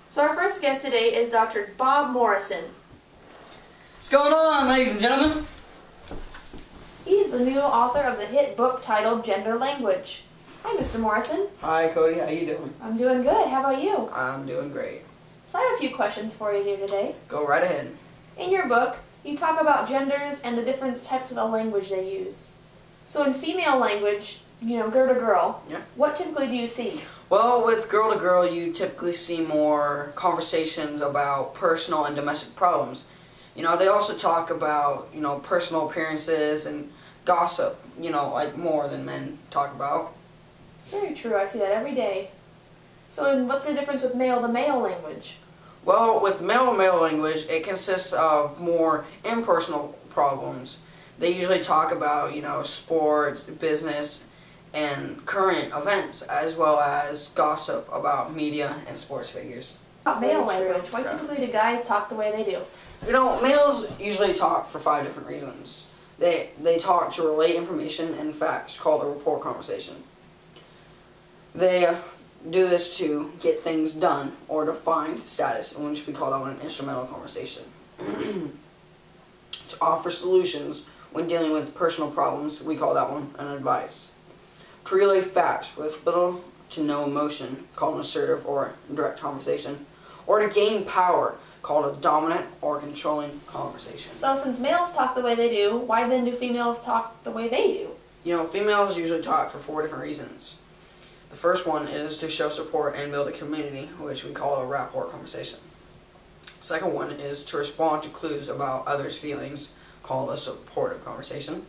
So our first guest today is Dr. Bob Morrison. What's going on, ladies and gentlemen? He's the new author of the hit book titled Gender Language. Hi, Mr. Morrison. Hi, Cody. How you doing? I'm doing good. How about you? I'm doing great. So I have a few questions for you here today. Go right ahead. In your book, you talk about genders and the different types of language they use. So in female language, girl to girl, Yeah. what typically do you see? Well, with girl to girl, you typically see more conversations about personal and domestic problems. They also talk about, personal appearances and gossip, like more than men talk about. Very true. I see that every day. So what's the difference with male to male language? Well, with male to male language, it consists of more impersonal problems. They usually talk about, sports, business, and current events, as well as gossip about media and sports figures. About male language, why typically do guys talk the way they do? Males usually talk for 5 different reasons. They talk to relate information and facts, called a rapport conversation. They do this to get things done or to find status, in which we call that one an instrumental conversation. To offer solutions when dealing with personal problems, we call that one an advice. To relay facts with little to no emotion, called an assertive or direct conversation. Or to gain power, called a dominant or controlling conversation. So since males talk the way they do, why then do females talk the way they do? Females usually talk for 4 different reasons. The first one is to show support and build a community, which we call a rapport conversation. Second one is to respond to clues about others' feelings, called a supportive conversation.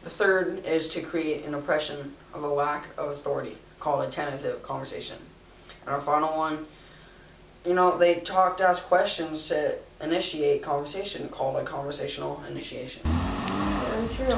The third is to create an impression of a lack of authority, called a tentative conversation. And our final one, they talk to ask questions to initiate conversation, called a conversational initiation. Very true.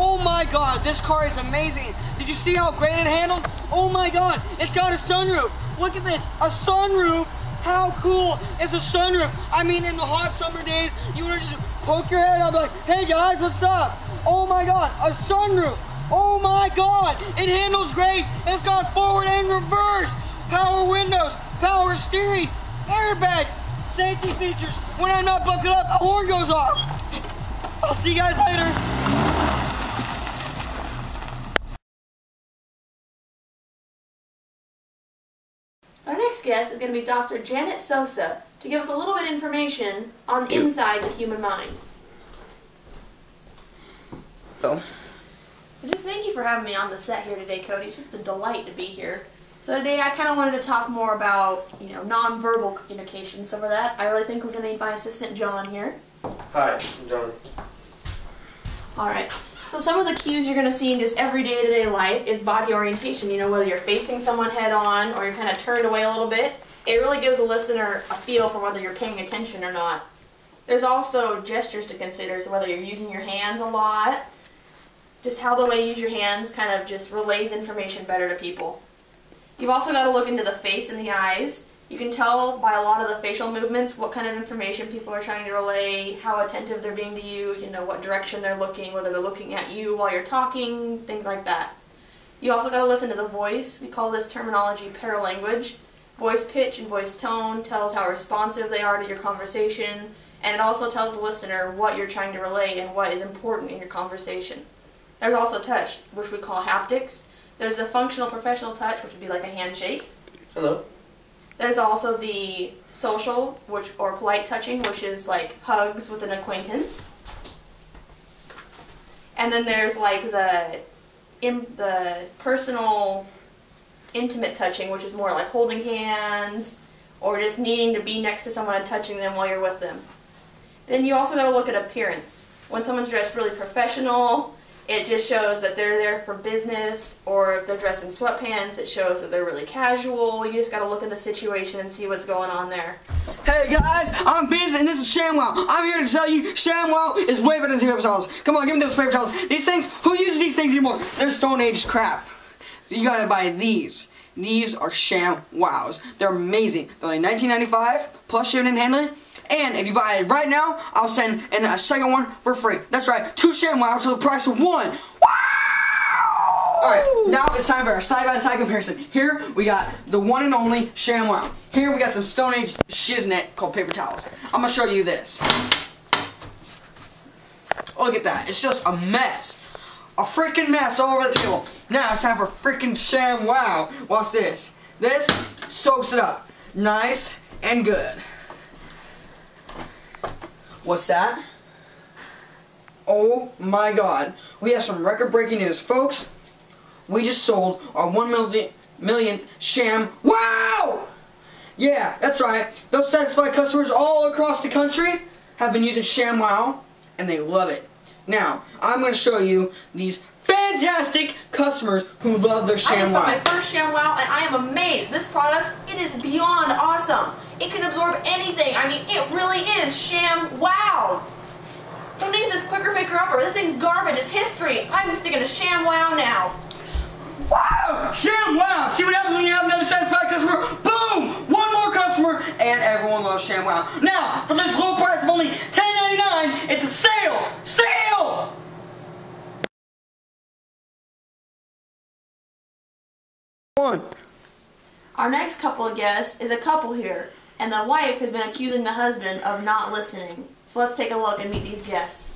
Oh my god, this car is amazing. Did you see how great it handled? Oh my god, it's got a sunroof. Look at this, a sunroof. How cool is a sunroof? I mean, in the hot summer days, you would just poke your head up like, hey guys, what's up? Oh my god, a sunroof. Oh my god, it handles great. It's got forward and reverse, power windows, power steering, airbags, safety features. When I'm not buckled up, a horn goes off. I'll see you guys later. Our next guest is going to be Dr. Janet Sosa to give us a little bit of information on inside the human mind. So just thank you for having me on the set here today, Cody. It's just a delight to be here. So today I kind of wanted to talk more about, nonverbal communication. So for that, I really think we're going to need my assistant, John, here. Hi, I'm John. Alright, so some of the cues you're going to see in just every day-to-day life is body orientation. Whether you're facing someone head-on or you're kind of turned away a little bit, it really gives a listener a feel for whether you're paying attention or not. There's also gestures to consider, so whether you're using your hands a lot, just how the way you use your hands kind of just relays information better to people. You've also got to look into the face and the eyes. You can tell by a lot of the facial movements what kind of information people are trying to relay, how attentive they're being to you, what direction they're looking, whether they're looking at you while you're talking, things like that. You also got to listen to the voice. We call this terminology paralanguage. Voice pitch and voice tone tells how responsive they are to your conversation, and it also tells the listener what you're trying to relay and what is important in your conversation. There's also touch, which we call haptics. There's the functional professional touch, which would be like a handshake. Hello. There's also the social, or polite touching, which is like hugs with an acquaintance. And then there's like the personal, intimate touching, which is more like holding hands, or just needing to be next to someone and touching them while you're with them. Then you also got to look at appearance. When someone's dressed really professional, it just shows that they're there for business, or if they're dressed in sweatpants, it shows that they're really casual. You just got to look at the situation and see what's going on there. Hey guys, I'm Biz and this is ShamWow. I'm here to tell you ShamWow is way better than paper towels. Come on, give me those paper towels. These things, who uses these things anymore? They're Stone Age crap. So you gotta buy these. These are sham wows. They're amazing. They're only $19.95 plus shipping and handling. And if you buy it right now, I'll send in a second one for free. That's right, 2 sham wows for the price of 1. Wow! Alright, now it's time for our side-by-side comparison. Here we got the one and only sham wow. Here we got some Stone Age shiznit called paper towels. I'm gonna show you this. Look at that, it's just a mess. A freaking mess all over the table. Now it's time for freaking sham wow. Watch this. This soaks it up. Nice and good. What's that? Oh my god. We have some record-breaking news. Folks, we just sold our 1 millionth sham wow! Yeah, that's right. Those satisfied customers all across the country have been using sham wow, and they love it. Now, I'm going to show you these fantastic customers who love their sham wow. I just got my first sham wow, and I am amazed. This product, it is beyond awesome. It can absorb anything. I mean, it really is sham wow. Who needs this quicker picker upper? This thing's garbage. It's history. I'm sticking to sham wow now. Wow! Sham wow! See what happens when you have another satisfied customer? Boom! One more customer, and everyone loves sham wow. Now, for this low price of only $10.99, it's a sale! Sale! One. Our next couple of guests is a couple here, and the wife has been accusing the husband of not listening. So let's take a look and meet these guests.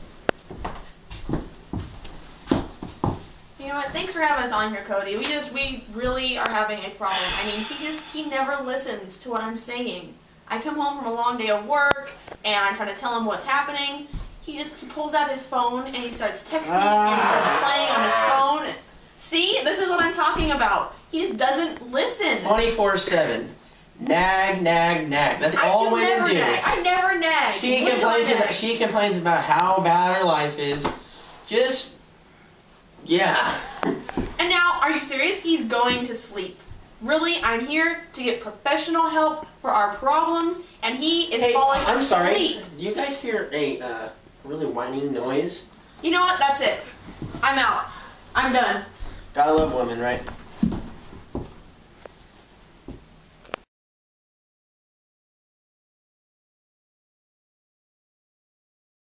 You know what? Thanks for having us on here, Cody. We really are having a problem. I mean, he never listens to what I'm saying. I come home from a long day of work, and I'm trying to tell him what's happening. He pulls out his phone, and he starts texting, and he starts playing on his phone. See? This is what I'm talking about. He just doesn't listen. 24/7. Nag, nag, nag. That's all women do. I never nag. She complains about how bad her life is. Just, yeah. And now, are you serious? He's going to sleep. Really, I'm here to get professional help for our problems, and he is falling asleep. I'm sorry. Do you guys hear a really whining noise? You know what? That's it. I'm out. I'm done. Gotta love women, right?